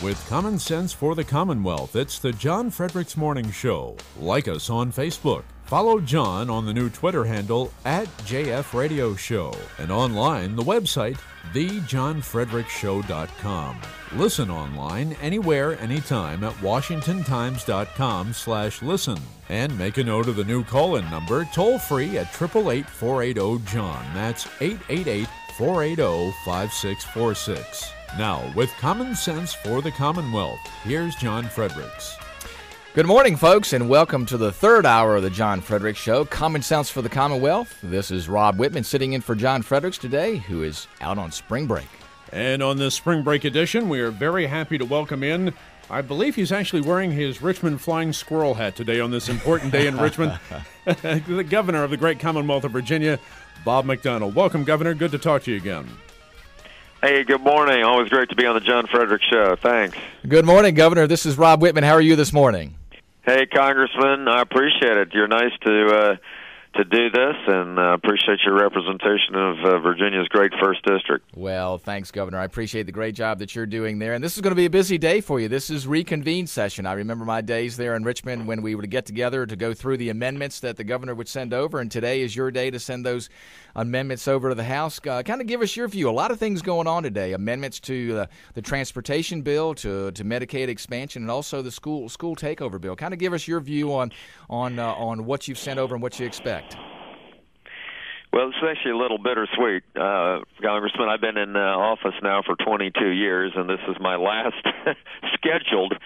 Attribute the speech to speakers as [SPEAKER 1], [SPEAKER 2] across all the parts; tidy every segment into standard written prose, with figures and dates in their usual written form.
[SPEAKER 1] With common sense for the Commonwealth, it's the John Fredericks Morning Show. Like us on Facebook. Follow John on the new Twitter handle @JF Radio Show. And online, the website, thejohnfredericsshow.com. Listen online anywhere, anytime at washingtontimes.com/listen. And make a note of the new call-in number, toll-free at 888-480-JOHN. That's 888-480-5646. Now, with common sense for the Commonwealth, here's John Fredericks.
[SPEAKER 2] Good morning, folks, and welcome to the third hour of the John Fredericks Show, Common Sense for the Commonwealth. This is Rob Whitman sitting in for John Fredericks today, who is out on spring break.
[SPEAKER 1] And on this spring break edition, we are very happy to welcome in, I believe he's actually wearing his Richmond Flying Squirrel hat today on this important day in Richmond, the governor of the great Commonwealth of Virginia, Bob McDonnell. Welcome, Governor. Good to talk to you again.
[SPEAKER 3] Hey, good morning. Always great to be on the John Fredericks Show. Thanks.
[SPEAKER 2] Good morning, Governor. This is Rob Whitman. How are you this morning?
[SPEAKER 3] Hey, Congressman. I appreciate it. You're nice to do this, and appreciate your representation of Virginia's great 1st District.
[SPEAKER 2] Well, thanks, Governor. I appreciate the great job that you're doing there. And this is going to be a busy day for you. This is reconvene session. I remember my days there in Richmond when we would get together to go through the amendments that the governor would send over, and today is your day to send those amendments over to the House. Kind of give us your view. A lot of things going on today. Amendments to the transportation bill, to Medicaid expansion, and also the school takeover bill. Kind of give us your view on what you've sent over and what you expect.
[SPEAKER 3] Well, it's actually a little bittersweet, Congressman. I've been in office now for 22 years, and this is my last scheduled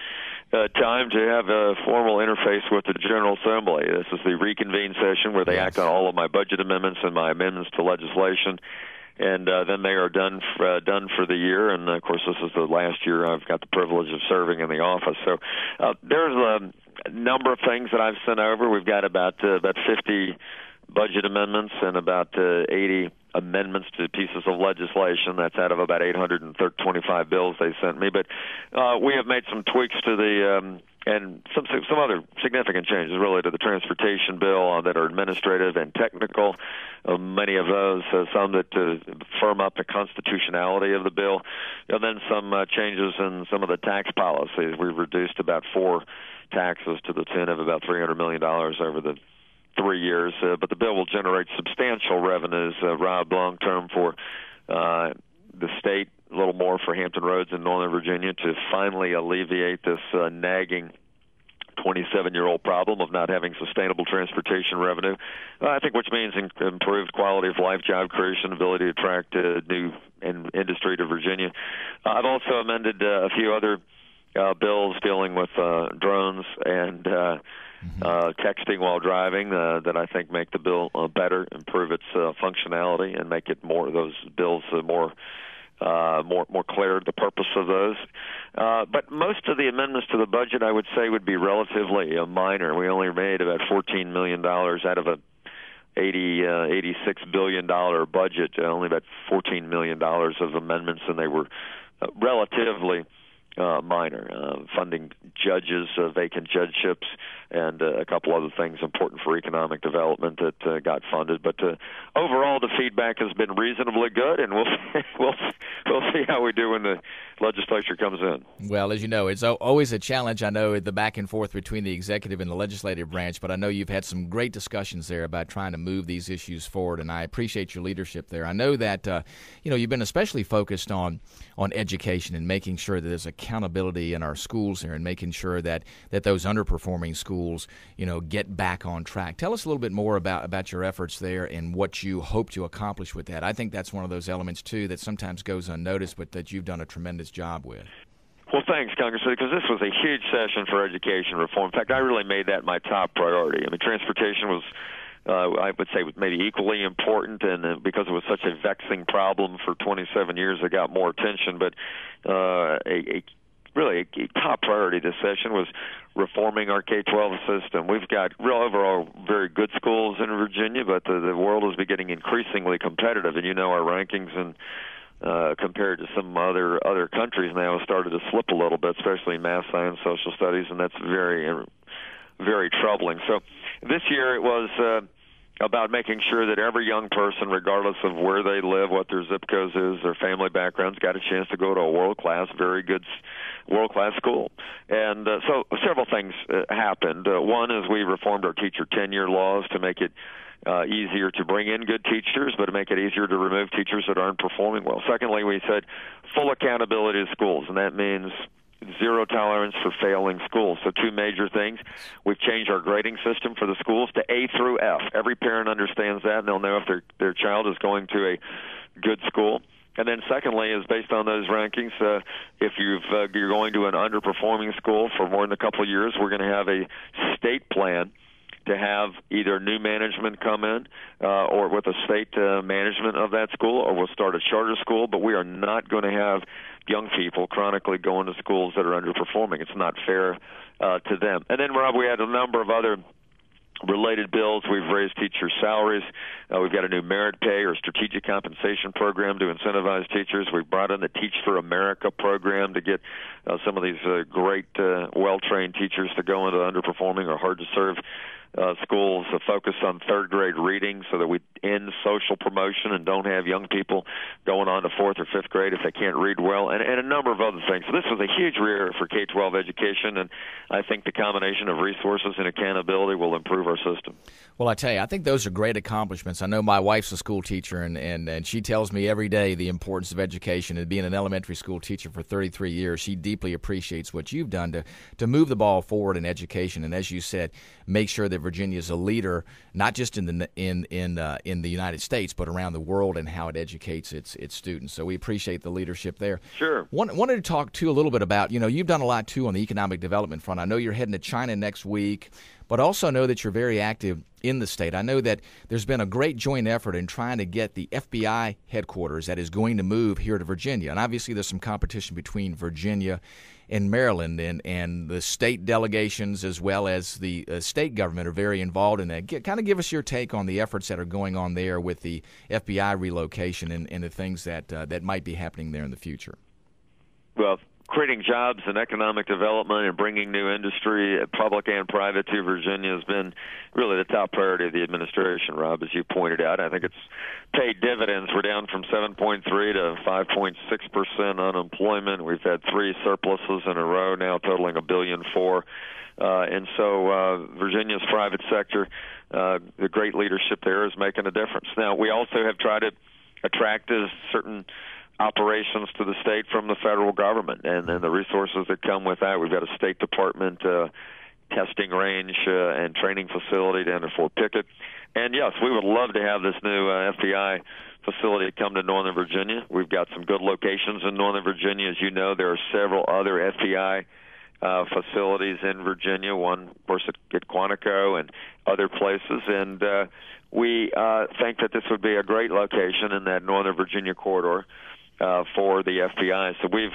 [SPEAKER 3] time to have a formal interface with the General Assembly. This is the reconvene session where they act on all of my budget amendments and my amendments to legislation, and then they are done for the year. And, of course, this is the last year I've got the privilege of serving in the office. So there's a number of things that I've sent over. We've got about 50 budget amendments and about 80 amendments to pieces of legislation. That's out of about 825 bills they sent me. But we have made some tweaks to the and some other significant changes really to the transportation bill that are administrative and technical. Many of those, some that firm up the constitutionality of the bill, and then some changes in some of the tax policies. We've reduced about 4 taxes to the tune of about $300 million over the 3 years, but the bill will generate substantial revenues, Rob, long-term for the state, a little more for Hampton Roads in Northern Virginia to finally alleviate this nagging 27-year-old problem of not having sustainable transportation revenue, I think, which means improved quality of life, job creation, ability to attract new industry to Virginia. I've also amended a few other bills dealing with drones and texting while driving that I think make the bill better, improve its functionality, and make it those bills more clear the purpose of those. But most of the amendments to the budget, I would say, would be relatively minor. We only made about $14 million out of a $86 billion budget, only about $14 million of amendments, and they were relatively minor, funding judges, vacant judgeships, and a couple other things important for economic development that got funded. But overall, the feedback has been reasonably good, and we'll see how we do when the legislature comes in.
[SPEAKER 2] Well, as you know, it's always a challenge. I know the back and forth between the executive and the legislative branch, but I know you've had some great discussions there about trying to move these issues forward, and I appreciate your leadership there. I know that you've been especially focused on education and making sure that there's accountability in our schools here and making sure that those underperforming schools, get back on track. Tell us a little bit more about your efforts there and what you hope to accomplish with that. I think that's one of those elements, too, that sometimes goes unnoticed, but that you've done a tremendous job with.
[SPEAKER 3] Well, thanks, Congressman, because this was a huge session for education reform. In fact, I really made that my top priority. I mean, transportation was, I would say, maybe equally important, and because it was such a vexing problem for 27 years, it got more attention. But really a top priority this session was reforming our K-12 system. We've got real overall very good schools in Virginia, but the world is getting increasingly competitive, and our rankings and compared to some other countries now have started to slip a little bit, especially in math, science, social studies, and that's very, very troubling. So this year it was about making sure that every young person, regardless of where they live, what their zip code is, their family backgrounds, got a chance to go to a world-class, very good world-class school. And so several things happened. One is we reformed our teacher tenure laws to make it easier to bring in good teachers, but to make it easier to remove teachers that aren't performing well. Secondly, we said full accountability to schools, and that means zero tolerance for failing schools. So two major things. We've changed our grading system for the schools to A through F. Every parent understands that, and they'll know if their child is going to a good school. And then secondly is based on those rankings, if you're going to an underperforming school for more than a couple of years, we're going to have a state plan to have either new management come in or with a state management of that school, or we'll start a charter school, but we are not going to have young people chronically going to schools that are underperforming. It's not fair to them. And then, Rob, we had a number of other related bills. We've raised teacher salaries. We've got a new merit pay or strategic compensation program to incentivize teachers. We've brought in the Teach for America program to get some of these great, well-trained teachers to go into underperforming or hard-to-serve schools, a focus on third-grade reading so that we end social promotion and don't have young people going on to fourth or fifth grade if they can't read well, and a number of other things. So this was a huge year for K-12 education, and I think the combination of resources and accountability will improve our system.
[SPEAKER 2] Well, I tell you, I think those are great accomplishments. I know my wife's a school teacher, and she tells me every day the importance of education. And being an elementary school teacher for 33 years, she deeply appreciates what you've done to move the ball forward in education. And as you said, make sure that Virginia is a leader, not just in the United States, but around the world and how it educates its students. So we appreciate the leadership there.
[SPEAKER 3] Sure.
[SPEAKER 2] Wanted to talk too a little bit about, you've done a lot too on the economic development front. I know you're heading to China next week, but also know that you're very active in the state. I know that there's been a great joint effort in trying to get the FBI headquarters that is going to move here to Virginia. And obviously there's some competition between Virginia and Maryland, and the state delegations as well as the state government are very involved in that. Kind of give us your take on the efforts that are going on there with the FBI relocation and the things that might be happening there in the future.
[SPEAKER 3] Well, creating jobs and economic development and bringing new industry, public and private, to Virginia has been really the top priority of the administration, Rob, as you pointed out. I think it's paid dividends. We're down from 7.3 to 5.6% unemployment. We've had three surpluses in a row now, totaling $1.4 billion. And so Virginia's private sector, the great leadership there is making a difference. Now, we also have tried to attract certain operations to the state from the federal government, and the resources that come with that. We've got a State Department testing range and training facility down in Fort Pickett. And yes, we would love to have this new FBI facility come to Northern Virginia. We've got some good locations in Northern Virginia. As you know, there are several other FBI facilities in Virginia, one, of course, at Quantico and other places. And we think that this would be a great location in that Northern Virginia corridor for the FBI. So we've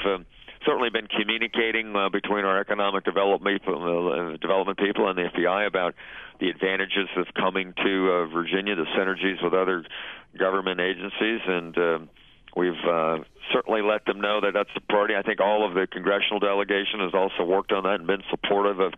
[SPEAKER 3] certainly been communicating between our economic development people and the FBI about the advantages of coming to Virginia, the synergies with other government agencies, and we've certainly let them know that that's a priority. I think all of the congressional delegation has also worked on that and been supportive of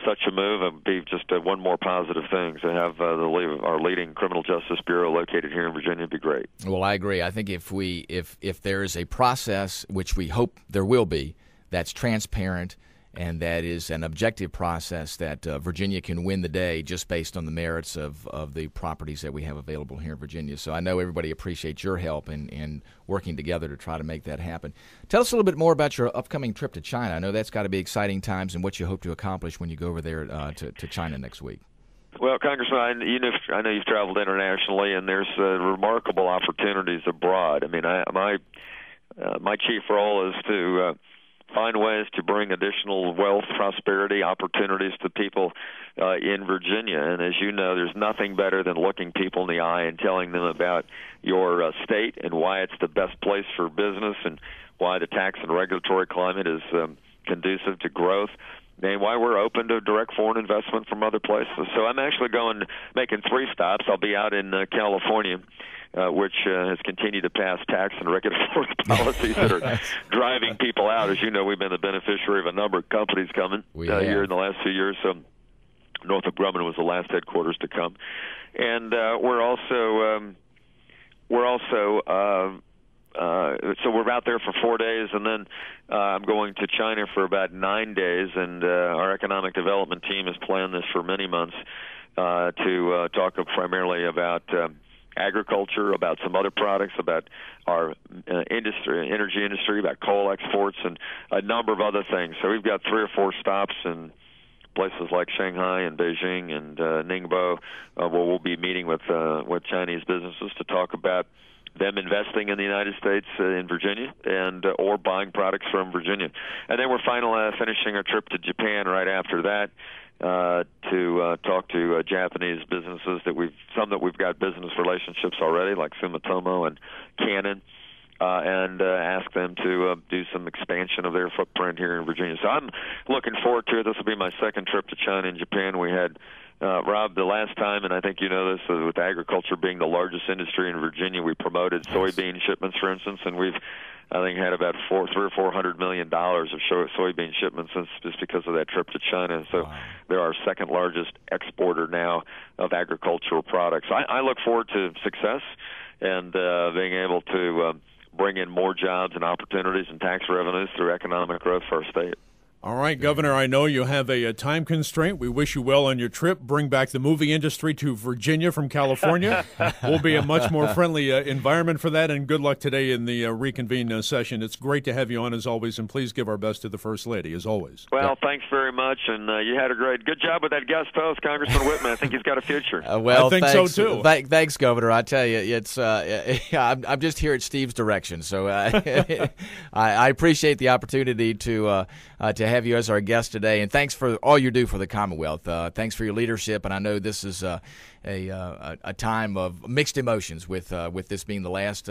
[SPEAKER 3] such a move. It would be just one more positive thing to have our leading criminal justice bureau located here in Virginia would be great.
[SPEAKER 2] Well, I agree. I think if there is a process, which we hope there will be, that's transparent and that is an objective process, that Virginia can win the day just based on the merits of the properties that we have available here in Virginia. So I know everybody appreciates your help in working together to try to make that happen. Tell us a little bit more about your upcoming trip to China. I know that's got to be exciting times, and what you hope to accomplish when you go over there to China next week.
[SPEAKER 3] Well, Congressman, I know you've traveled internationally, and there's remarkable opportunities abroad. I mean, my chief role is to find ways to bring additional wealth, prosperity, opportunities to people in Virginia. And as you know, there's nothing better than looking people in the eye and telling them about your state and why it's the best place for business and why the tax and regulatory climate is conducive to growth, and why we're open to direct foreign investment from other places. So I'm actually making 3 stops. I'll be out in California, which has continued to pass tax and regulatory policies that are driving people out. As you know, we've been the beneficiary of a number of companies coming here in the last few years. So Northrop Grumman was the last headquarters to come. And we're also so we're out there for 4 days, and then I'm going to China for about 9 days, and our economic development team has planned this for many months to talk primarily about agriculture, about some other products, about our energy industry, about coal exports, and a number of other things. So we've got 3 or 4 stops in places like Shanghai and Beijing and Ningbo, where we'll be meeting with Chinese businesses to talk about them investing in the United States in Virginia and or buying products from Virginia. And then we're finishing our trip to Japan right after that to talk to Japanese businesses that we've got business relationships already, like Sumitomo and Canon, and ask them to do some expansion of their footprint here in Virginia. So I'm looking forward to it. This will be my second trip to China and Japan. We had Rob, the last time, and I think you know this, with agriculture being the largest industry in Virginia, we promoted soybean shipments, for instance, and we've, I think, had about $300 or $400 million of soybean shipments just because of that trip to China. So they're our second largest exporter now of agricultural products. I look forward to success and being able to bring in more jobs and opportunities and tax revenues through economic growth for our state.
[SPEAKER 1] All right, Governor, I know you have a time constraint. We wish you well on your trip. Bring back the movie industry to Virginia from California. We'll be a much more friendly environment for that, and good luck today in the reconvene session. It's great to have you on, as always, and please give our best to the First Lady, as always.
[SPEAKER 3] Well, thanks very much, and you had a good job with that guest host, Congressman Whitman. I think he's got a future.
[SPEAKER 2] Well,
[SPEAKER 1] I think
[SPEAKER 2] thanks,
[SPEAKER 1] so, too.
[SPEAKER 2] Thanks, Governor. I tell you, it's I'm just here at Steve's direction, so I appreciate the opportunity to have you as our guest today, and thanks for all you do for the Commonwealth. Thanks for your leadership, and I know this is a time of mixed emotions with this being the last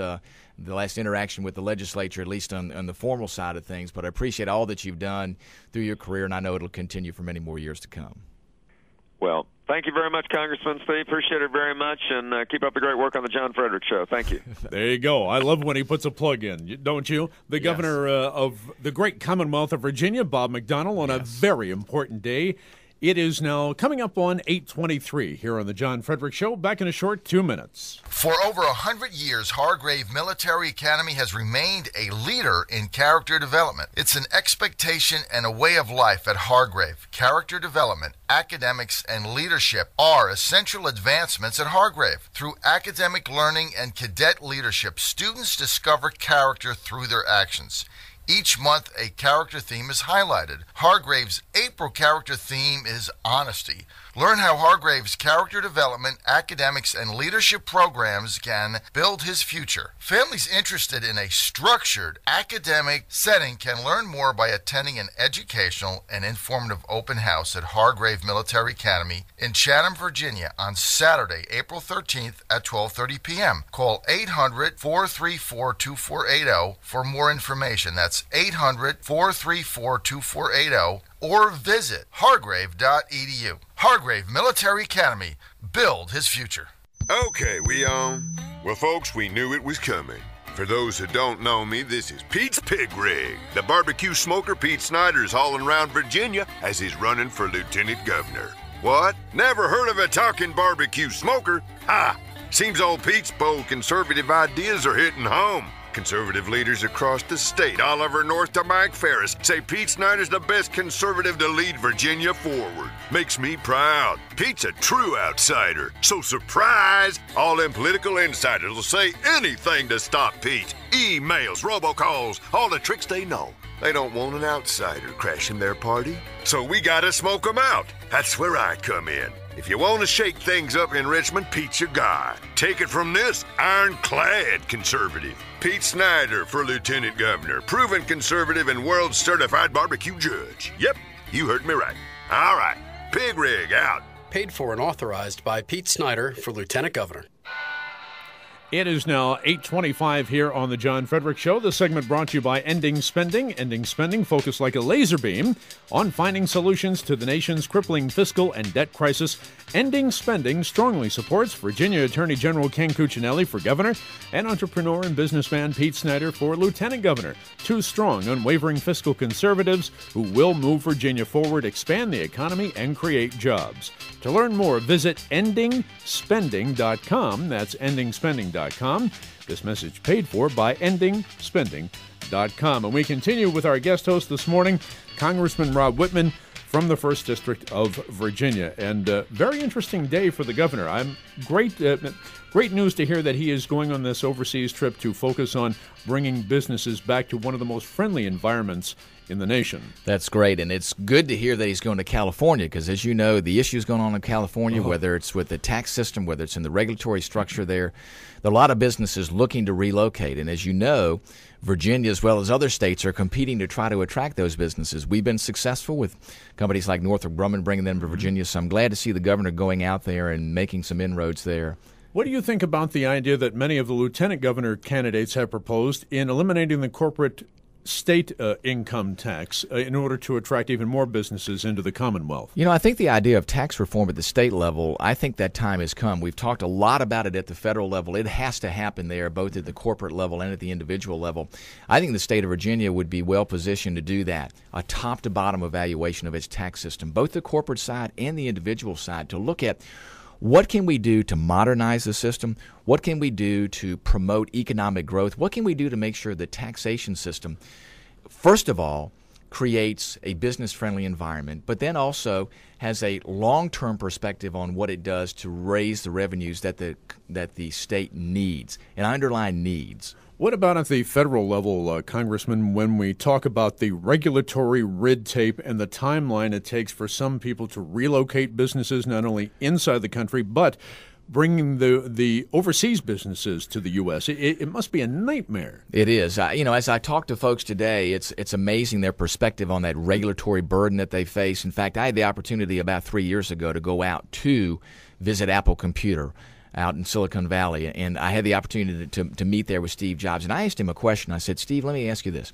[SPEAKER 2] interaction with the legislature, at least on the formal side of things. But I appreciate all that you've done through your career, and I know it'll continue for many more years to come.
[SPEAKER 3] Well, thank you very much, Congressman Steve. Appreciate it very much, and keep up the great work on the John Frederick Show. Thank you.
[SPEAKER 1] There you go. I love when he puts a plug in, don't you? The governor of the great Commonwealth of Virginia, Bob McDonnell, on a very important day. It is now coming up on 8:23 here on the John Frederick Show. Back in a short 2 minutes.
[SPEAKER 4] For over 100 years, Hargrave Military Academy has remained a leader in character development. It's an expectation and a way of life at Hargrave. Character development, academics, and leadership are essential advancements at Hargrave. Through academic learning and cadet leadership, students discover character through their actions. Each month, a character theme is highlighted. Hargrave's April character theme is honesty. Learn how Hargrave's character development, academics, and leadership programs can build his future. Families interested in a structured academic setting can learn more by attending an educational and informative open house at Hargrave Military Academy in Chatham, Virginia on Saturday, April 13th at 12:30 p.m. Call 800-434-2480 for more information. That's 800-434-2480. Or visit hargrave.edu. Hargrave Military Academy. Build his future.
[SPEAKER 5] Okay, we on? Well, folks, we knew it was coming. For those who don't know me, this is Pete's Pig Rig. The barbecue smoker Pete Snyder's hauling around Virginia as he's running for lieutenant governor. What? Never heard of a talking barbecue smoker? Ha! Seems old Pete's bold conservative ideas are hitting home. Conservative leaders across the state, Oliver North to Mike Ferris, say Pete Snyder's the best conservative to lead Virginia forward. Makes me proud. Pete's a true outsider. So surprise, all them political insiders will say anything to stop Pete. Emails, robocalls, all the tricks they know. They don't want an outsider crashing their party. So we gotta smoke them out. That's where I come in. If you want to shake things up in Richmond, Pete's your guy. Take it from this ironclad conservative. Pete Snyder for lieutenant governor. Proven conservative and world-certified barbecue judge. Yep, you heard me right. All right, Pig Rig out.
[SPEAKER 6] Paid for and authorized by Pete Snyder for lieutenant governor.
[SPEAKER 1] It is now 8:25 here on the John Frederick Show. The segment brought to you by Ending Spending. Ending Spending focused like a laser beam on finding solutions to the nation's crippling fiscal and debt crisis. Ending Spending strongly supports Virginia Attorney General Ken Cuccinelli for governor and entrepreneur and businessman Pete Snyder for lieutenant governor. Two strong, unwavering fiscal conservatives who will move Virginia forward, expand the economy, and create jobs. To learn more, visit endingspending.com. That's endingspending.com. endingspending.com. This message paid for by endingspending.com. And we continue with our guest host this morning, Congressman Rob Wittman from the 1st District of Virginia. And very interesting day for the governor. I'm great news to hear that he is going on this overseas trip to focus on bringing businesses back to one of the most friendly environments in the nation.
[SPEAKER 2] That's great, and it's good to hear that he's going to California because, as you know, the issues going on in California, whether it's with the tax system, whether it's in the regulatory structure there are a lot of businesses looking to relocate. And as you know, Virginia, as well as other states, are competing to try to attract those businesses. We've been successful with companies like Northrop Grumman bringing them to Virginia, so I'm glad to see the governor going out there and making some inroads there.
[SPEAKER 1] What do you think about the idea that many of the lieutenant governor candidates have proposed in eliminating the corporate state income tax in order to attract even more businesses into the Commonwealth?
[SPEAKER 2] You know, I think the idea of tax reform at the state level, I think that time has come. We've talked a lot about it at the federal level. It has to happen there, both at the corporate level and at the individual level. I think the state of Virginia would be well positioned to do that, a top-to-bottom evaluation of its tax system, both the corporate side and the individual side, to look at what can we do to modernize the system? What can we do to promote economic growth? What can we do to make sure the taxation system, first of all, creates a business-friendly environment, but then also has a long-term perspective on what it does to raise the revenues that the state needs, and I underline needs.
[SPEAKER 1] What about at the federal level, Congressman, when we talk about the regulatory red tape and the timeline it takes for some people to relocate businesses not only inside the country, but bringing the overseas businesses to the U.S.? It must be a nightmare.
[SPEAKER 2] It is. As I talk to folks today, it's amazing their perspective on that regulatory burden that they face. In fact, I had the opportunity about 3 years ago to go out to visit Apple Computer out in Silicon Valley, and I had the opportunity to meet there with Steve Jobs. And I asked him a question. I said, Steve, let me ask you this.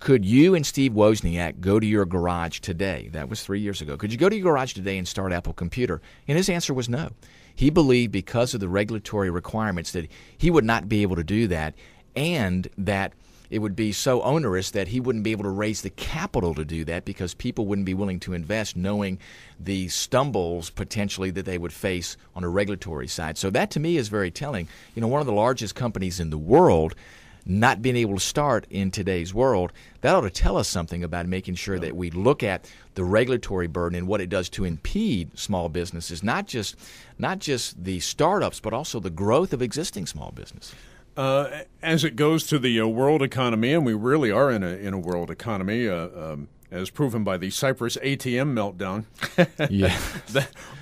[SPEAKER 2] Could you and Steve Wozniak go to your garage today? That was 3 years ago. Could you go to your garage today and start Apple Computer? And his answer was no. He believed because of the regulatory requirements that he would not be able to do that, and that it would be so onerous that he wouldn't be able to raise the capital to do that because people wouldn't be willing to invest knowing the stumbles potentially that they would face on a regulatory side. So that to me is very telling. You know, one of the largest companies in the world not being able to start in today's world, that ought to tell us something about making sure that we look at the regulatory burden and what it does to impede small businesses, not just the startups, but also the growth of existing small business.
[SPEAKER 1] As it goes to the world economy, and we really are in a world economy, as proven by the Cyprus ATM meltdown.
[SPEAKER 2] Yeah.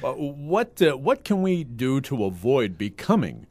[SPEAKER 1] What can we do to avoid becoming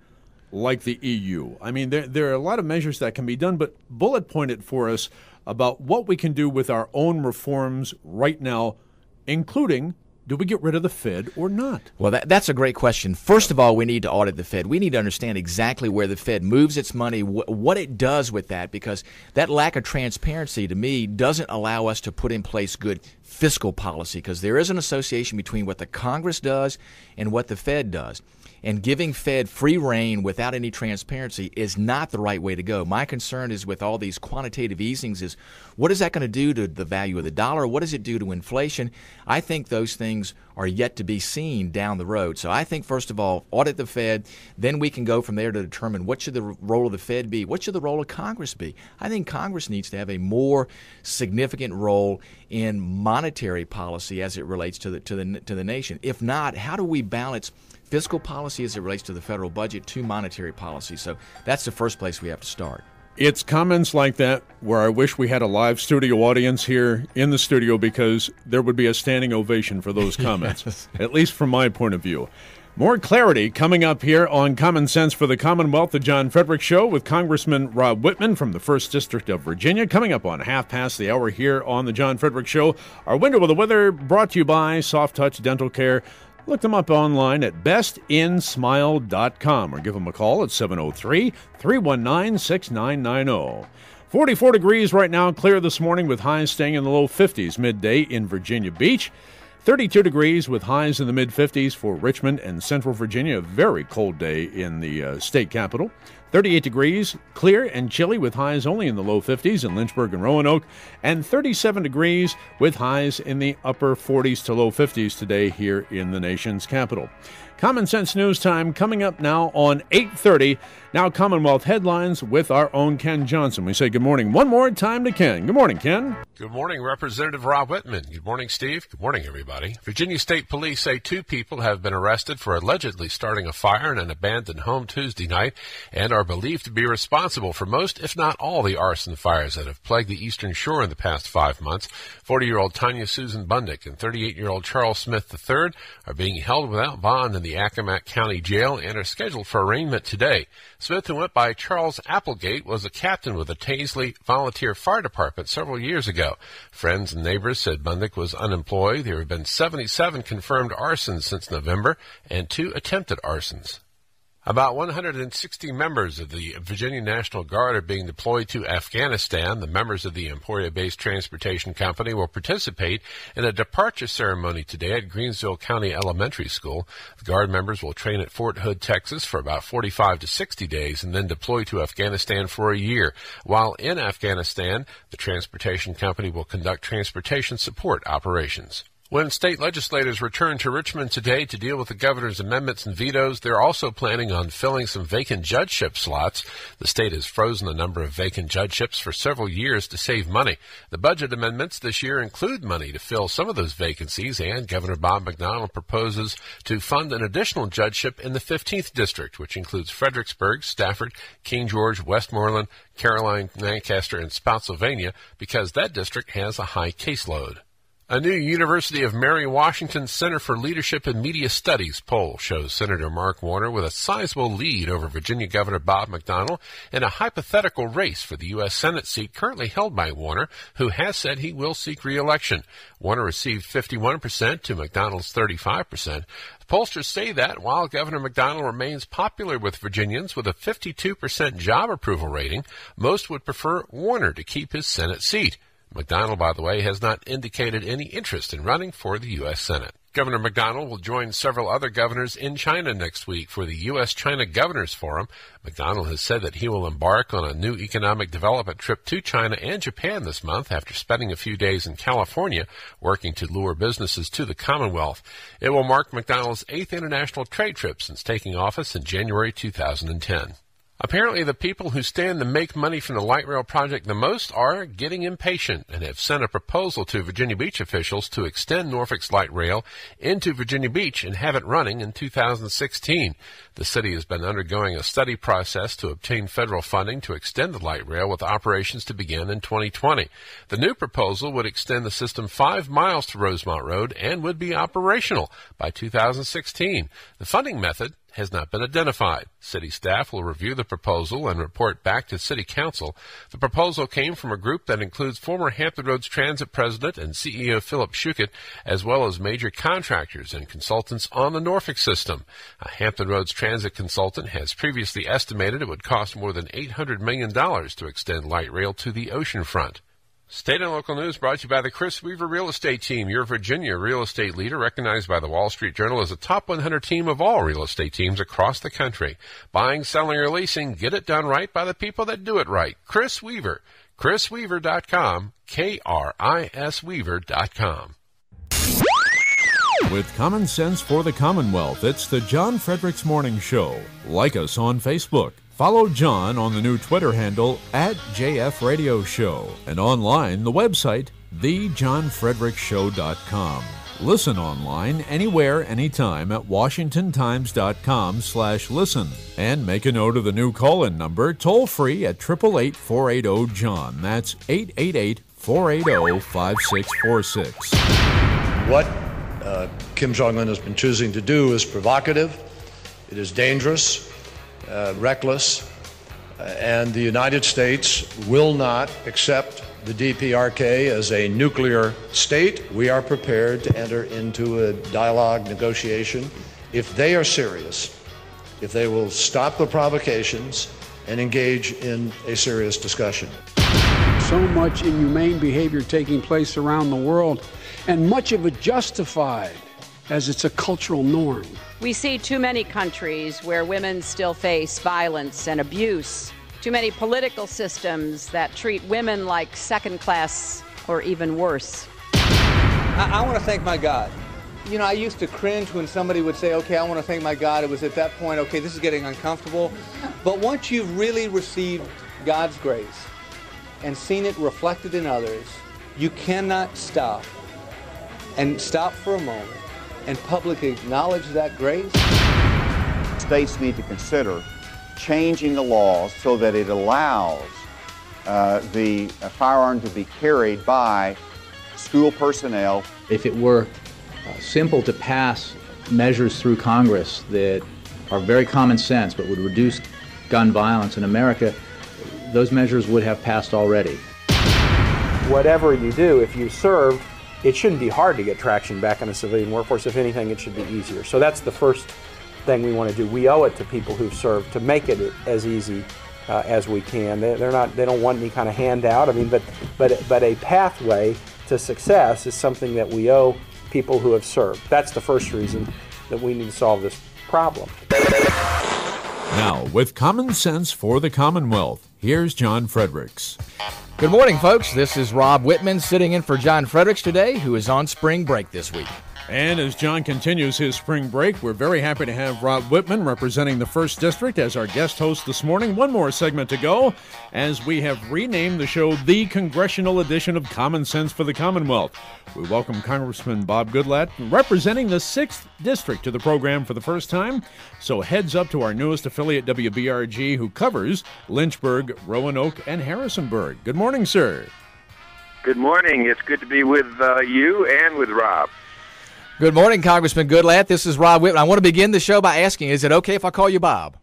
[SPEAKER 1] like the EU? I mean, there are a lot of measures that can be done, but bullet point it for us about what we can do with our own reforms right now, including, do we get rid of the Fed or not?
[SPEAKER 2] Well, that's a great question. First of all, we need to audit the Fed. We need to understand exactly where the Fed moves its money, what it does with that, because that lack of transparency, to me, doesn't allow us to put in place good fiscal policy, because there is an association between what the Congress does and what the Fed does. And giving Fed free rein without any transparency is not the right way to go. My concern is with all these quantitative easings is what is that going to do to the value of the dollar? What does it do to inflation? I think those things are yet to be seen down the road. So I think, first of all, audit the Fed. Then we can go from there to determine what should the role of the Fed be? What should the role of Congress be? I think Congress needs to have a more significant role in monetary policy as it relates to the nation. If not, how do we balance fiscal policy as it relates to the federal budget to monetary policy? So that's the first place we have to start.
[SPEAKER 1] It's comments like that where I wish we had a live studio audience here in the studio, because there would be a standing ovation for those comments, yes. At least from my point of view. More clarity coming up here on Common Sense for the Commonwealth, the John Frederick Show with Congressman Rob Wittman from the 1st District of Virginia. Coming up on 5:30 here on the John Frederick Show. Our window of the weather brought to you by Soft Touch Dental Care. Look them up online at bestinsmile.com or give them a call at 703-319-6990. 44 degrees right now, clear this morning with highs staying in the low 50s midday in Virginia Beach. 32 degrees with highs in the mid-50s for Richmond and Central Virginia. A very cold day in the state capital. 38 degrees, clear and chilly with highs only in the low 50s in Lynchburg and Roanoke, and 37 degrees with highs in the upper 40s to low 50s today here in the nation's capital. Common Sense News Time coming up now on 8:30. Now Commonwealth headlines with our own Ken Johnson. We say good morning one more time to Ken. Good morning, Ken.
[SPEAKER 7] Good morning, Representative Rob Whitman. Good morning, Steve. Good morning, everybody. Virginia State Police say 2 people have been arrested for allegedly starting a fire in an abandoned home Tuesday night and are believed to be responsible for most, if not all, the arson fires that have plagued the Eastern Shore in the past 5 months. 40-year-old Tanya Susan Bundick and 38-year-old Charles Smith III are being held without bond in the Accomack County Jail and are scheduled for arraignment today. Smith, who went by Charles Applegate, was a captain with the Taisley Volunteer Fire Department several years ago. Friends and neighbors said Bundick was unemployed. There have been 77 confirmed arsons since November and 2 attempted arsons. About 160 members of the Virginia National Guard are being deployed to Afghanistan. The members of the Emporia-based transportation company will participate in a departure ceremony today at Greensville County Elementary School. The Guard members will train at Fort Hood, Texas for about 45 to 60 days and then deploy to Afghanistan for a year. While in Afghanistan, the transportation company will conduct transportation support operations. When state legislators return to Richmond today to deal with the governor's amendments and vetoes, they're also planning on filling some vacant judgeship slots. The state has frozen a number of vacant judgeships for several years to save money. The budget amendments this year include money to fill some of those vacancies, and Governor Bob McDonnell proposes to fund an additional judgeship in the 15th District, which includes Fredericksburg, Stafford, King George, Westmoreland, Caroline, Lancaster, and Spotsylvania, because that district has a high caseload. A new University of Mary Washington Center for Leadership and Media Studies poll shows Senator Mark Warner with a sizable lead over Virginia Governor Bob McDonnell in a hypothetical race for the U.S. Senate seat currently held by Warner, who has said he will seek re-election. Warner received 51% to McDonnell's 35%. Pollsters say that while Governor McDonnell remains popular with Virginians with a 52% job approval rating, most would prefer Warner to keep his Senate seat. McDonnell, by the way, has not indicated any interest in running for the U.S. Senate. Governor McDonnell will join several other governors in China next week for the U.S.-China Governors Forum. McDonnell has said that he will embark on a new economic development trip to China and Japan this month after spending a few days in California working to lure businesses to the Commonwealth. It will mark McDonnell's 8th international trade trip since taking office in January 2010. Apparently, the people who stand to make money from the light rail project the most are getting impatient and have sent a proposal to Virginia Beach officials to extend Norfolk's light rail into Virginia Beach and have it running in 2016. The city has been undergoing a study process to obtain federal funding to extend the light rail, with operations to begin in 2020. The new proposal would extend the system 5 miles to Rosemont Road and would be operational by 2016. The funding method has not been identified. City staff will review the proposal and report back to City Council. The proposal came from a group that includes former Hampton Roads Transit President and CEO Philip Shukett, as well as major contractors and consultants on the Norfolk system. A Hampton Roads Transit consultant has previously estimated it would cost more than $800 million to extend light rail to the oceanfront. State and local news brought to you by the Chris Weaver Real Estate Team, your Virginia real estate leader, recognized by the Wall Street Journal as a top 100 team of all real estate teams across the country. Buying, selling, or leasing, get it done right by the people that do it right. Chris Weaver. ChrisWeaver.com, KRISWeaver.com.
[SPEAKER 1] With common sense for the Commonwealth, it's the John Fredericks Morning Show. Like us on Facebook. Follow John on the new Twitter handle @JF Radio Show, and online, the website, thejohnfredericksshow.com. Listen online anywhere, anytime at washingtontimes.com/listen. And make a note of the new call-in number, toll-free at 888-480-JOHN. That's 888-480-5646.
[SPEAKER 8] What Kim Jong-un has been choosing to do is provocative. It is dangerous. Reckless, and the United States will not accept the DPRK as a nuclear state. We are prepared to enter into a dialogue, negotiation, if they are serious, if they will stop the provocations and engage in a serious discussion.
[SPEAKER 9] So much inhumane behavior taking place around the world, and much of it justified. as it's a cultural norm.
[SPEAKER 10] We see too many countries where women still face violence and abuse. Too many political systems that treat women like second class or even worse.
[SPEAKER 11] I want to thank my God. You know, I used to cringe when somebody would say, okay, I want to thank my God. It was at that point, okay, this is getting uncomfortable. But once you've really received God's grace and seen it reflected in others, you cannot stop and stop for a moment and publicly acknowledge that grace.
[SPEAKER 12] States need to consider changing the laws so that it allows the firearm to be carried by school personnel.
[SPEAKER 13] If it were simple to pass measures through Congress that are very common sense but would reduce gun violence in America, those measures would have passed already.
[SPEAKER 14] Whatever you do, if you served, it shouldn't be hard to get traction back in the civilian workforce. If anything, it should be easier. So that's the first thing we want to do. We owe it to people who've served to make it as easy as we can. They don't want any kind of handout. I mean, but a pathway to success is something that we owe people who have served. That's the first reason that we need to solve this problem.
[SPEAKER 1] Now, with common sense for the Commonwealth, here's John Fredericks.
[SPEAKER 2] Good morning, folks. This is Rob Whitman sitting in for John Fredericks today, who is on spring break this week.
[SPEAKER 1] And as John continues his spring break, we're very happy to have Rob Whitman representing the 1st District as our guest host this morning. One more segment to go as we have renamed the show the Congressional Edition of Common Sense for the Commonwealth. We welcome Congressman Bob Goodlatte representing the 6th District to the program for the first time. So heads up to our newest affiliate, WBRG, who covers Lynchburg, Roanoke, and Harrisonburg. Good morning, sir.
[SPEAKER 15] Good morning. It's good to be with you and with Rob.
[SPEAKER 2] Good morning, Congressman Goodlatte. This is Rob Whitman. I want to begin the show by asking, is it okay if I call you Bob?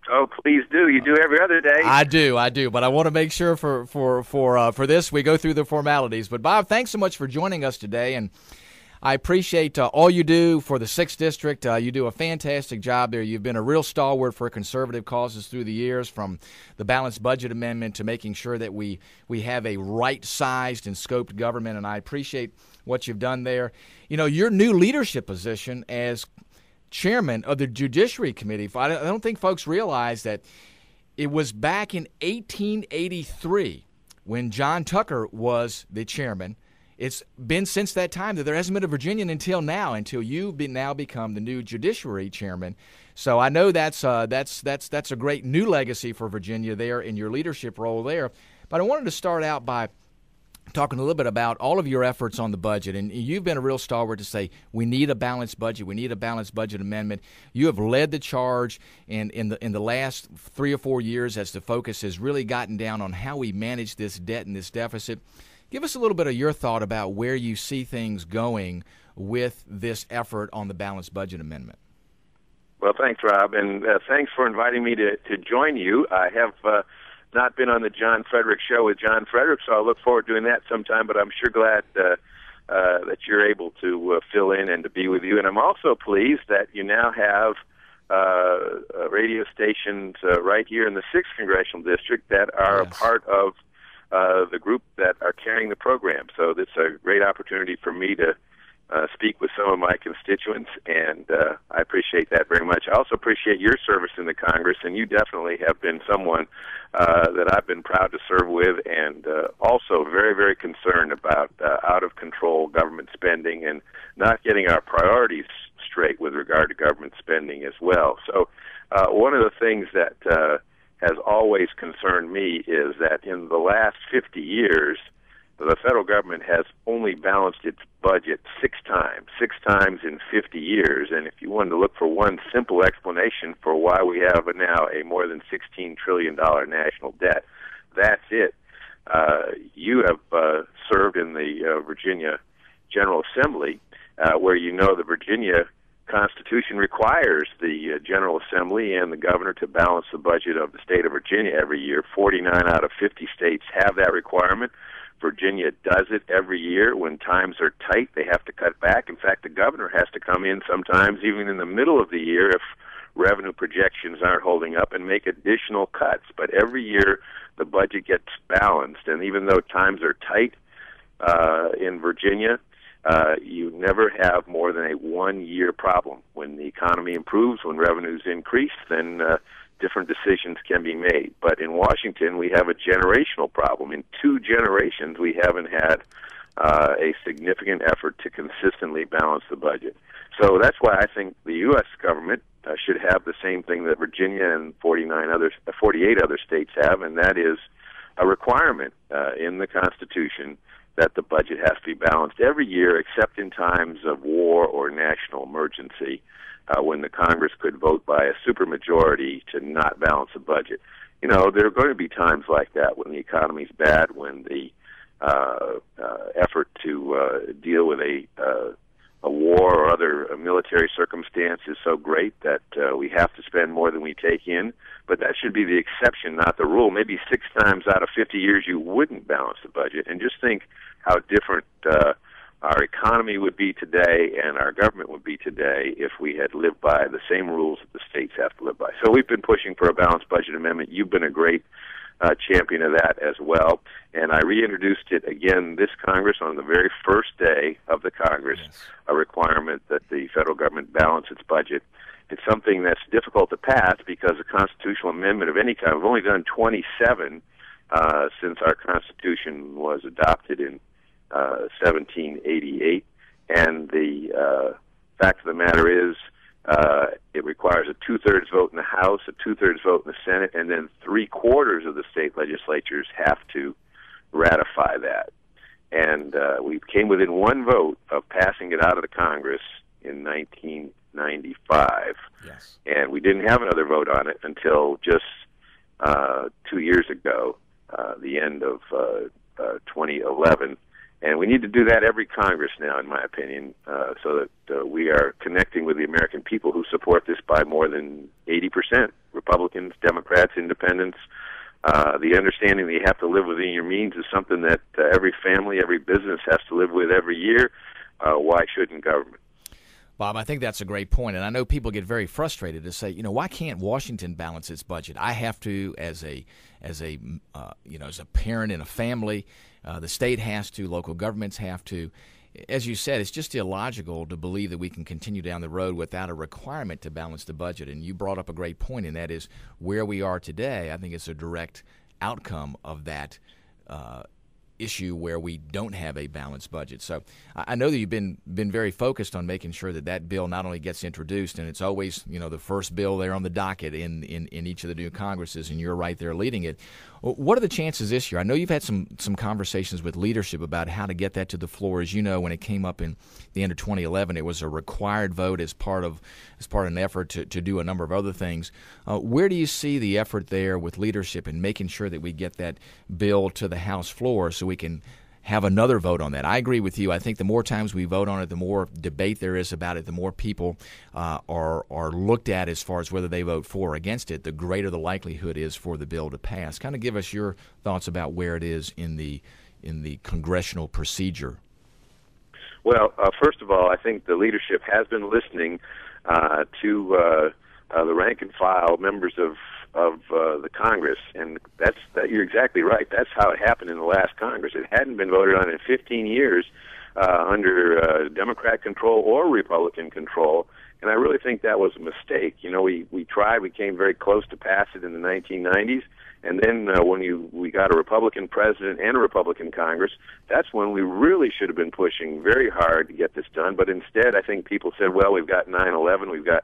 [SPEAKER 15] Oh, please do. You do every other day.
[SPEAKER 2] I do. But I want to make sure for this we go through the formalities. But Bob, thanks so much for joining us today, and I appreciate all you do for the 6th District. You do a fantastic job there. You've been a real stalwart for conservative causes through the years, from the balanced budget amendment to making sure that we have a right-sized and scoped government, and I appreciate what you've done there. You know, your new leadership position as chairman of the Judiciary Committee, I don't think folks realize that it was back in 1883 when John Tucker was the chairman. It's been since that time that there hasn't been a Virginian until now, until you now become the new Judiciary Chairman. So I know that's a great new legacy for Virginia there in your leadership role there. But I wanted to start out by talking a little bit about all of your efforts on the budget, and you've been a real stalwart to say we need a balanced budget. We need a balanced budget amendment. You have led the charge in the last 3 or 4 years as the focus has really gotten down on how we manage this debt and this deficit. Give us a little bit of your thought about where you see things going with this effort on the balanced budget amendment.
[SPEAKER 15] Well, thanks, Rob, and thanks for inviting me to join you. I have not been on the John Fredericks show with John Fredericks, so I look forward to doing that sometime, but I'm sure glad that you're able to fill in and to be with you. And I'm also pleased that you now have radio stations right here in the 6th Congressional District that are a part of the group that are carrying the program. So this is a great opportunity for me to speak with some of my constituents, and I appreciate that very much. I also appreciate your service in the Congress, and you definitely have been someone that I've been proud to serve with, and also very, very concerned about out-of-control government spending and not getting our priorities straight with regard to government spending as well. So one of the things that has always concerned me is that in the last 50 years, the federal government has only balanced its budget 6 times in 50 years. And if you wanted to look for one simple explanation for why we have now a more than $16 trillion national debt, that's it. You have served in the Virginia General Assembly, where you know the Virginia Constitution requires the General Assembly and the governor to balance the budget of the state of Virginia every year. 49 out of 50 states have that requirement. Virginia does it every year. When times are tight, they have to cut back. In fact, the governor has to come in sometimes even in the middle of the year if revenue projections aren't holding up and make additional cuts. But every year the budget gets balanced, and even though times are tight in Virginia, you never have more than a one-year problem. When the economy improves, when revenues increase, then different decisions can be made. But in Washington, we have a generational problem. In 2 generations, we haven't had a significant effort to consistently balance the budget. So that's why I think the U.S. government should have the same thing that Virginia and 48 other states have, and that is a requirement in the Constitution that the budget has to be balanced every year except in times of war or national emergency, when the Congress could vote by a supermajority to not balance the budget. You know, there are going to be times like that when the economy's bad, when the effort to deal with a war or other military circumstance is so great that we have to spend more than we take in. But that should be the exception, not the rule. Maybe 6 times out of 50 years you wouldn't balance the budget. And just think how different our economy would be today and our government would be today if we had lived by the same rules that the states have to live by. So we've been pushing for a balanced budget amendment. You've been a great champion of that as well. And I reintroduced it again this Congress on the very first day of the Congress, a requirement that the federal government balance its budget. It's something that's difficult to pass because a constitutional amendment of any kind, we've only done 27 since our Constitution was adopted in 1788. And the fact of the matter is, it requires a 2/3 vote in the House, a 2/3 vote in the Senate, and then 3/4 of the state legislatures have to ratify that. And we came within 1 vote of passing it out of the Congress in 1995.
[SPEAKER 2] Yes.
[SPEAKER 15] And we didn't have another vote on it until just 2 years ago, the end of 2011. And we need to do that every Congress now, in my opinion, so that we are connecting with the American people who support this by more than 80%, Republicans, Democrats, Independents. The understanding that you have to live within your means is something that every family, every business has to live with every year. Why shouldn't government?
[SPEAKER 2] Bob, I think that's a great point, and I know people get very frustrated to say, you know, why can't Washington balance its budget? I have to, as a parent in a family. The state has to, local governments have to. As you said, it's just illogical to believe that we can continue down the road without a requirement to balance the budget. And you brought up a great point, and that is where we are today. I think it's a direct outcome of that issue where we don't have a balanced budget. So I know that you've been very focused on making sure that bill not only gets introduced, and it's always, you know, the first bill there on the docket in each of the new Congresses, and you're right there leading it. What are the chances this year? I know you've had some conversations with leadership about how to get that to the floor. As you know, when it came up in the end of 2011, it was a required vote as part of an effort to do a number of other things. Where do you see the effort there with leadership in making sure that we get that bill to the House floor so we can have another vote on that? I agree with you. I think the more times we vote on it, the more debate there is about it, the more people are looked at as far as whether they vote for or against it, the greater the likelihood is for the bill to pass. Kind of give us your thoughts about where it is in the congressional procedure.
[SPEAKER 15] Well, first of all, I think the leadership has been listening to the rank and file members of the Congress, and you're exactly right. That's how it happened in the last Congress. It hadn't been voted on in 15 years under Democrat control or Republican control, and I really think that was a mistake. You know, we tried, we came very close to pass it in the 1990s, and then when we got a Republican president and a Republican Congress, that's when we really should have been pushing very hard to get this done. But instead, I think people said, well, we've got 9/11, we've got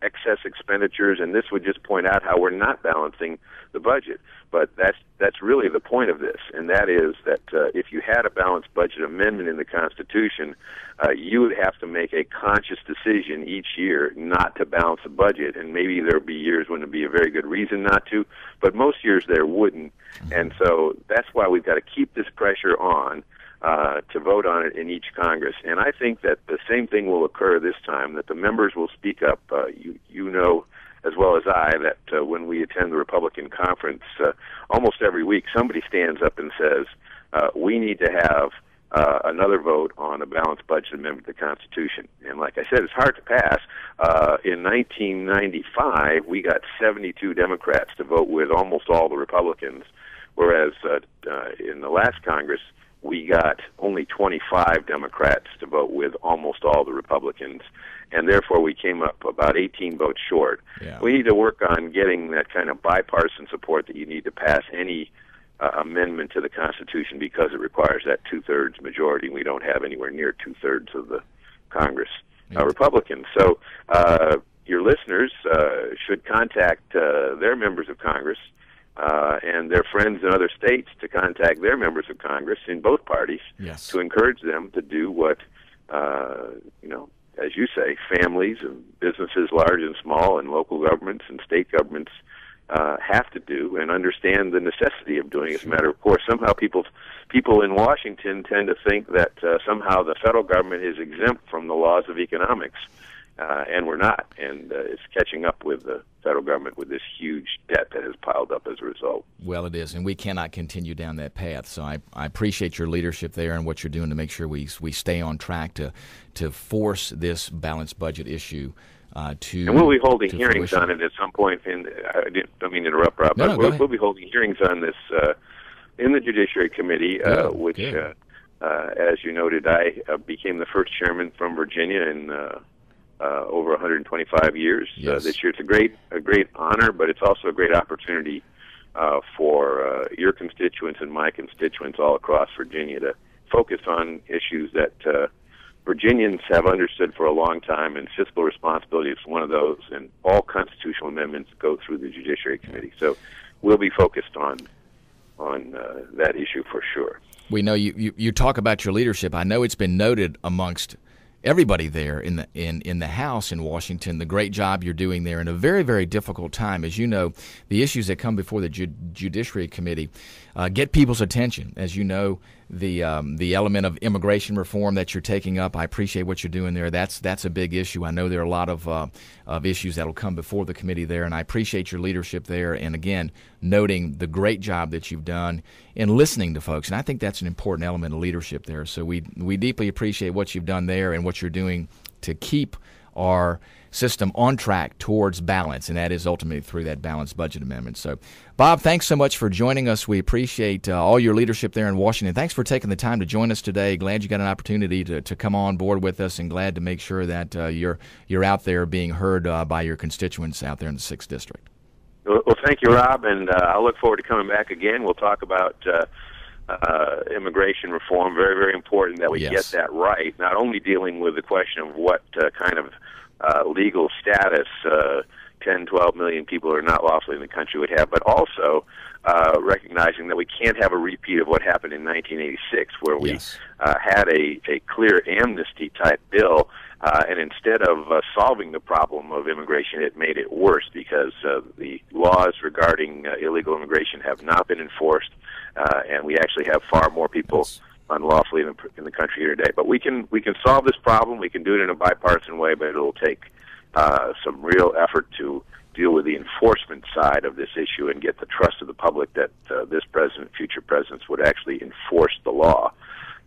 [SPEAKER 15] excess expenditures, and this would just point out how we're not balancing the budget. But that's really the point of this, and that is that if you had a balanced budget amendment in the Constitution, you would have to make a conscious decision each year not to balance the budget, and maybe there would be years when it would be a very good reason not to, but most years there wouldn't. And so that's why we've got to keep this pressure on to vote on it in each Congress. And I think that the same thing will occur this time, that the members will speak up. You know as well as I that when we attend the Republican conference, almost every week somebody stands up and says, we need to have another vote on a balanced budget amendment to the Constitution. And like I said, it's hard to pass. In 1995, we got 72 Democrats to vote with almost all the Republicans, whereas in the last Congress, we got only 25 Democrats to vote with almost all the Republicans, and therefore we came up about 18 votes short.
[SPEAKER 2] Yeah.
[SPEAKER 15] We need to work on getting that kind of bipartisan support that you need to pass any amendment to the Constitution, because it requires that two-thirds majority. We don't have anywhere near two-thirds of the Congress Republicans. So your listeners should contact their members of Congress and their friends in other states to contact their members of Congress in both parties to encourage them to do what, as you say, families and businesses large and small and local governments and state governments have to do, and understand the necessity of doing it. As a matter of course, somehow people in Washington tend to think that somehow the federal government is exempt from the laws of economics, and we're not. And it's catching up with the federal government with this huge debt that has piled up as a result.
[SPEAKER 2] Well, it is, and we cannot continue down that path. So I appreciate your leadership there and what you're doing to make sure we stay on track to force this balanced budget issue.
[SPEAKER 15] And we'll be holding hearings on it at some point. I don't mean to interrupt, Rob, but we'll be holding hearings on this in the Judiciary Committee, which, as you noted, I became the first chairman from Virginia in over 125 years this year. It's a great honor, but it's also a great opportunity for your constituents and my constituents all across Virginia to focus on issues that Virginians have understood for a long time, and fiscal responsibility is one of those, and all constitutional amendments go through the Judiciary Committee. So we'll be focused on that issue for sure.
[SPEAKER 2] We know you talk about your leadership. I know it's been noted amongst everybody there in the House in Washington, the great job you're doing there in a very, very difficult time. As you know, the issues that come before the Judiciary Committee get people's attention. As you know, the element of immigration reform that you're taking up, I appreciate what you're doing there. That's a big issue. I know there are a lot of issues that will come before the committee there, and I appreciate your leadership there. And again, noting the great job that you've done in listening to folks, and I think that's an important element of leadership there. So we deeply appreciate what you've done there and what you're doing to keep our system on track towards balance, and that is ultimately through that balanced budget amendment. So, Bob, thanks so much for joining us. We appreciate all your leadership there in Washington. Thanks for taking the time to join us today. Glad you got an opportunity to come on board with us, and glad to make sure that you're out there being heard by your constituents out there in the 6th District.
[SPEAKER 15] Well, thank you, Rob, and I'll look forward to coming back again. We'll talk about immigration reform. Very, very important that we get that right, not only dealing with the question of what kind of legal status 10, 12 million people who are not lawfully in the country would have, but also recognizing that we can't have a repeat of what happened in 1986, where we had a clear amnesty-type bill, and instead of solving the problem of immigration, it made it worse, because the laws regarding illegal immigration have not been enforced, and we actually have far more people unlawfully in the country here today. But we can solve this problem. We can do it in a bipartisan way, but it'll take some real effort to deal with the enforcement side of this issue and get the trust of the public that this president, future presidents, would actually enforce the law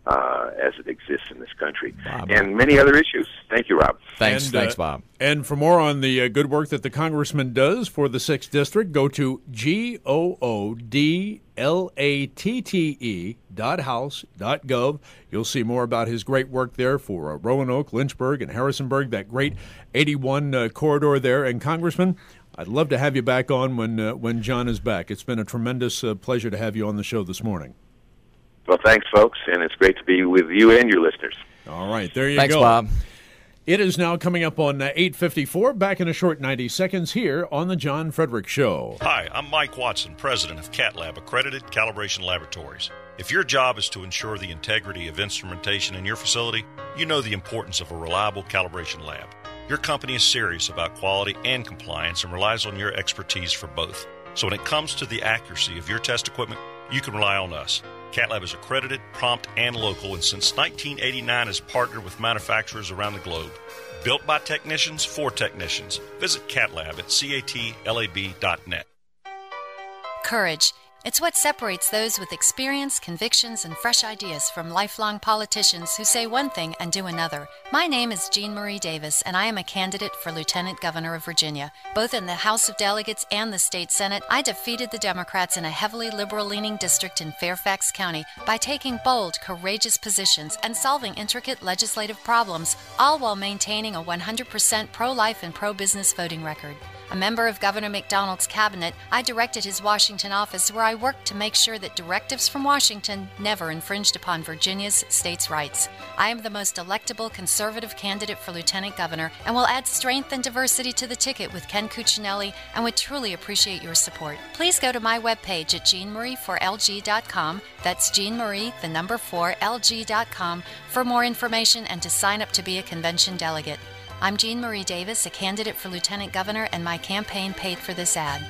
[SPEAKER 15] as it exists in this country, and many other issues. Thank you, Rob.
[SPEAKER 2] Thanks, Bob.
[SPEAKER 1] And for more on the good work that the congressman does for the 6th District, go to goodlatte.house.gov. You'll see more about his great work there for Roanoke, Lynchburg, and Harrisonburg, that great 81 corridor there. And Congressman, I'd love to have you back on when John is back. It's been a tremendous pleasure to have you on the show this morning.
[SPEAKER 15] Well, thanks, folks, and it's great to be with you and your listeners.
[SPEAKER 1] All right, there you
[SPEAKER 2] Thanks,
[SPEAKER 1] go.
[SPEAKER 2] Bob.
[SPEAKER 1] It is now coming up on 8:54. Back in a short 90 seconds here on the John Frederick Show.
[SPEAKER 16] Hi, I'm Mike Watson, president of CatLab, Accredited Calibration Laboratories. If your job is to ensure the integrity of instrumentation in your facility, you know the importance of a reliable calibration lab. Your company is serious about quality and compliance and relies on your expertise for both. So when it comes to the accuracy of your test equipment, you can rely on us. CatLab is accredited, prompt, and local, and since 1989 has partnered with manufacturers around the globe. Built by technicians for technicians. Visit CatLab at catlab.net.
[SPEAKER 17] Courage. It's what separates those with experience, convictions, and fresh ideas from lifelong politicians who say one thing and do another. My name is Jean Marie Davis, and I am a candidate for Lieutenant Governor of Virginia. Both in the House of Delegates and the state Senate, I defeated the Democrats in a heavily liberal-leaning district in Fairfax County by taking bold, courageous positions and solving intricate legislative problems, all while maintaining a 100% pro-life and pro-business voting record. A member of Governor McDonald's cabinet, I directed his Washington office where I worked to make sure that directives from Washington never infringed upon Virginia's states' rights. I am the most electable conservative candidate for lieutenant governor and will add strength and diversity to the ticket with Ken Cuccinelli and would truly appreciate your support. Please go to my webpage at JeanMarie4LG.com. That's JeanMarie, the number 4LG.com for more information and to sign up to be a convention delegate. I'm Jean Marie Davis, a candidate for Lieutenant Governor, and my campaign paid for this ad.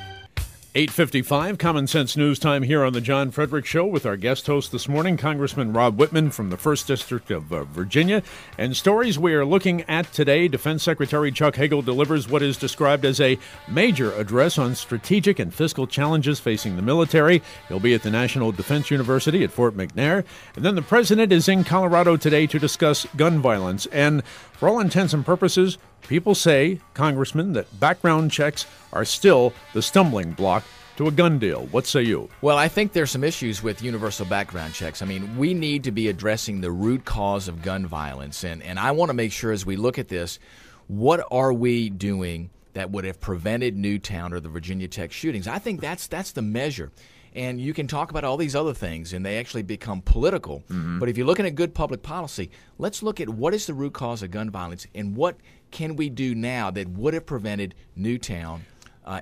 [SPEAKER 1] 8:55, Common Sense News Time here on the John Frederick Show with our guest host this morning, Congressman Rob Wittman from the 1st District of Virginia. And stories we are looking at today, Defense Secretary Chuck Hagel delivers what is described as a major address on strategic and fiscal challenges facing the military. He'll be at the National Defense University at Fort McNair. And then the president is in Colorado today to discuss gun violence. And for all intents and purposes, people say, Congressman, that background checks are still the stumbling block to a gun deal. What say you?
[SPEAKER 2] Well, I think there's some issues with universal background checks. I mean, we need to be addressing the root cause of gun violence. And I want to make sure as we look at this, what are we doing that would have prevented Newtown or the Virginia Tech shootings? I think that's the measure. And you can talk about all these other things, and they actually become political. Mm-hmm. But if you're looking at good public policy, let's look at what is the root cause of gun violence and what can we do now that would have prevented Newtown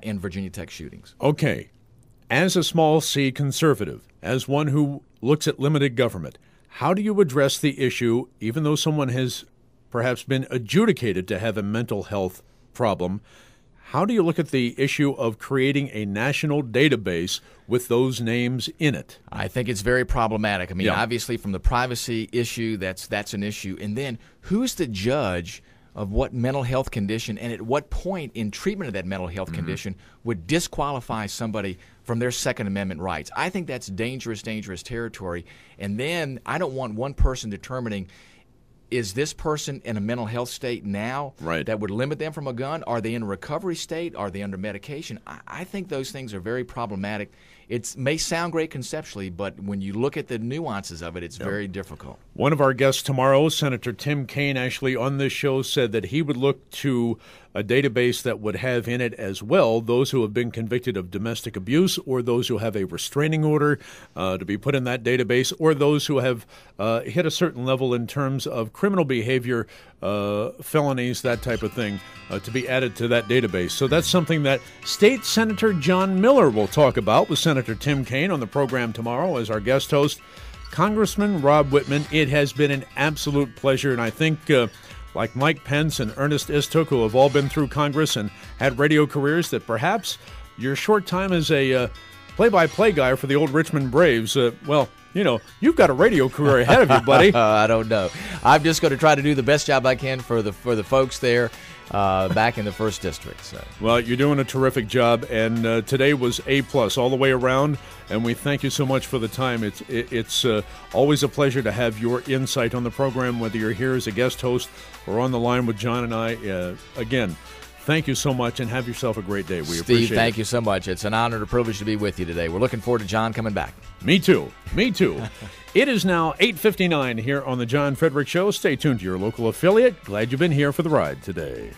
[SPEAKER 2] and Virginia Tech shootings.
[SPEAKER 1] Okay. As a small C conservative, as one who looks at limited government, how do you address the issue, even though someone has perhaps been adjudicated to have a mental health problem? How do you look at the issue of creating a national database with those names in it?
[SPEAKER 2] I think it's very problematic. I mean, obviously from the privacy issue, that's an issue. And then who's the judge of what mental health condition and at what point in treatment of that mental health condition would disqualify somebody from their Second Amendment rights? I think that's dangerous territory. And then I don't want one person determining, is this person in a mental health state now that would limit them from a gun? Are they in a recovery state? Are they under medication? I think those things are very problematic. It may sound great conceptually, but when you look at the nuances of it, it's very difficult.
[SPEAKER 1] One of our guests tomorrow, Senator Tim Kaine, actually on this show said that he would look to a database that would have in it as well those who have been convicted of domestic abuse or those who have a restraining order to be put in that database, or those who have hit a certain level in terms of criminal behavior, felonies, that type of thing, to be added to that database. So that's something that State Senator John Miller will talk about with Senator Tim Kaine on the program tomorrow as our guest host. Congressman Rob Wittman, it has been an absolute pleasure, and I think like Mike Pence and Ernest Istook, who have all been through Congress and had radio careers, that perhaps your short time as a play-by-play guy for the old Richmond Braves, well, you know, you've got a radio career ahead of you, buddy.
[SPEAKER 2] I don't know. I'm just going to try to do the best job I can for the folks there back in the 1st District. So.
[SPEAKER 1] Well, you're doing a terrific job, and today was A+ all the way around, and we thank you so much for the time. It's always a pleasure to have your insight on the program, whether you're here as a guest host or on the line with John and I. Again, thank you so much, and have yourself a great day. We appreciate it.
[SPEAKER 2] Steve, thank you so much. It's an honor and a privilege to be with you today. We're looking forward to John coming back.
[SPEAKER 1] Me too. It is now 8:59 here on the John Frederick Show. Stay tuned to your local affiliate. Glad you've been here for the ride today.